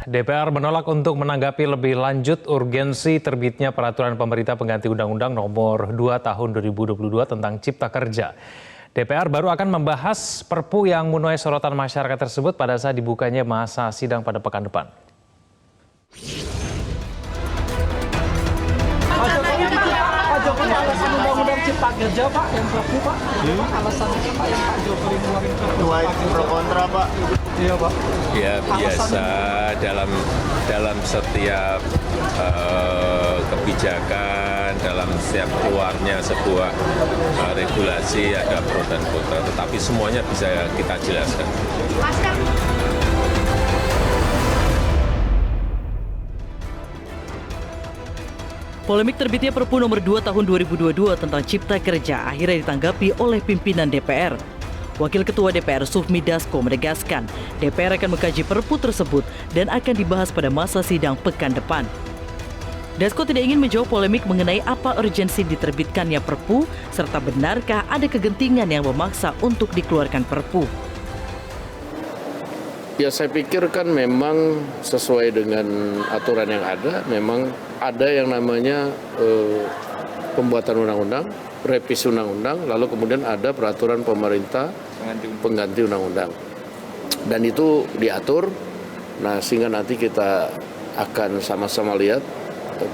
DPR menolak untuk menanggapi lebih lanjut urgensi terbitnya peraturan pemerintah pengganti Undang-Undang Nomor 2 Tahun 2022 tentang Cipta Kerja. DPR baru akan membahas Perpu yang menuai sorotan masyarakat tersebut pada saat dibukanya masa sidang pada pekan depan. Pak Jokowi alasan Undang-Undang Cipta Kerja Pak yang Perpu Pak, alasannya Pak yang Pak Jokowi ngeluarin Perpu. Tuai pro kontra Pak. Iya Pak. Ya biasa dalam setiap kebijakan, dalam setiap keluarnya sebuah regulasi ada pro dan kontra, tetapi semuanya bisa kita jelaskan. Polemik terbitnya Perpu nomor 2 tahun 2022 tentang Cipta Kerja akhirnya ditanggapi oleh pimpinan DPR. Wakil Ketua DPR Sufmi Dasko menegaskan DPR akan mengkaji Perpu tersebut dan akan dibahas pada masa sidang pekan depan. Dasko tidak ingin menjawab polemik mengenai apa urgensi diterbitkannya Perpu serta benarkah ada kegentingan yang memaksa untuk dikeluarkan Perpu. Ya saya pikir kan memang sesuai dengan aturan yang ada, memang ada yang namanya pembuatan undang-undang, revisi undang-undang, lalu kemudian ada peraturan pemerintah pengganti undang-undang. Dan itu diatur, nah sehingga nanti kita akan sama-sama lihat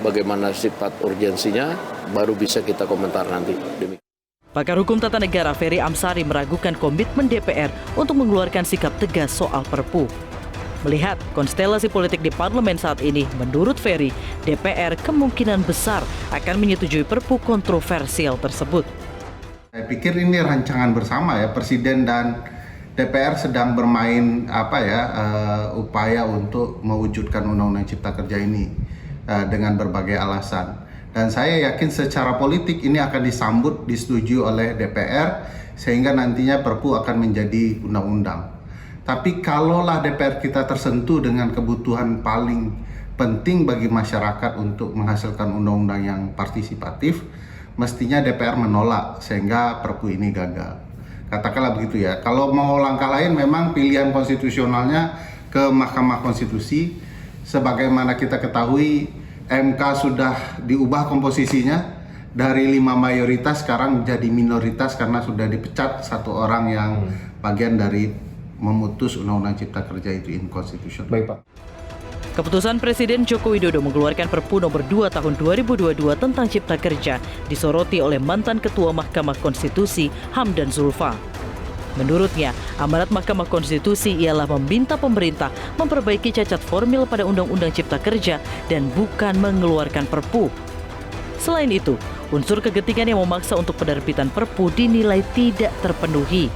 bagaimana sifat urgensinya, baru bisa kita komentar nanti. Pakar Hukum Tata Negara Ferry Amsari meragukan komitmen DPR untuk mengeluarkan sikap tegas soal Perpu. Melihat konstelasi politik di parlemen saat ini, menurut Ferry, DPR kemungkinan besar akan menyetujui Perpu kontroversial tersebut. Saya pikir ini rancangan bersama ya, Presiden dan DPR sedang bermain upaya untuk mewujudkan Undang-Undang Cipta Kerja ini dengan berbagai alasan. Dan saya yakin secara politik ini akan disambut, disetujui oleh DPR sehingga nantinya Perpu akan menjadi undang-undang. Tapi kalaulah DPR kita tersentuh dengan kebutuhan paling penting bagi masyarakat untuk menghasilkan undang-undang yang partisipatif, mestinya DPR menolak sehingga Perpu ini gagal. Katakanlah begitu ya. Kalau mau langkah lain memang pilihan konstitusionalnya ke Mahkamah Konstitusi. Sebagaimana kita ketahui MK sudah diubah komposisinya dari 5 mayoritas sekarang menjadi minoritas karena sudah dipecat satu orang yang bagian dari memutus Undang-Undang Cipta Kerja itu inkonstitusional. Baik Pak. Keputusan Presiden Joko Widodo mengeluarkan Perpu nomor 2 tahun 2022 tentang Cipta Kerja disoroti oleh mantan Ketua Mahkamah Konstitusi Hamdan Zulfa. Menurutnya, amanat Mahkamah Konstitusi ialah meminta pemerintah memperbaiki cacat formil pada Undang-Undang Cipta Kerja dan bukan mengeluarkan Perpu. Selain itu, unsur kegentingan yang memaksa untuk penerbitan Perpu dinilai tidak terpenuhi.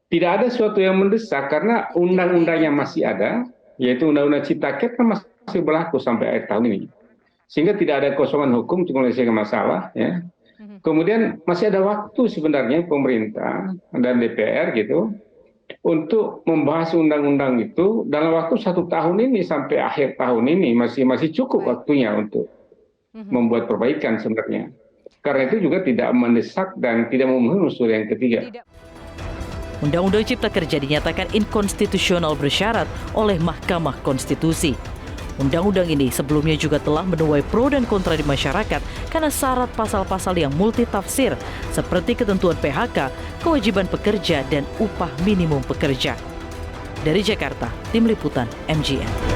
Tidak ada sesuatu yang mendesak karena undang-undangnya masih ada, yaitu Undang-Undang Cipta Kerja kan masih berlaku sampai akhir tahun ini. Sehingga tidak ada kosongan hukum untuk menyelesaikan masalah, ya. Kemudian masih ada waktu sebenarnya pemerintah dan DPR gitu untuk membahas undang-undang itu dalam waktu 1 tahun ini sampai akhir tahun ini masih cukup waktunya untuk membuat perbaikan sebenarnya. Karena itu juga tidak mendesak dan tidak memenuhi unsur yang ketiga. Undang-Undang Cipta Kerja dinyatakan inkonstitusional bersyarat oleh Mahkamah Konstitusi. Undang-undang ini sebelumnya juga telah menuai pro dan kontra di masyarakat karena syarat pasal-pasal yang multitafsir seperti ketentuan PHK, kewajiban pekerja, dan upah minimum pekerja. Dari Jakarta, Tim Liputan MGN.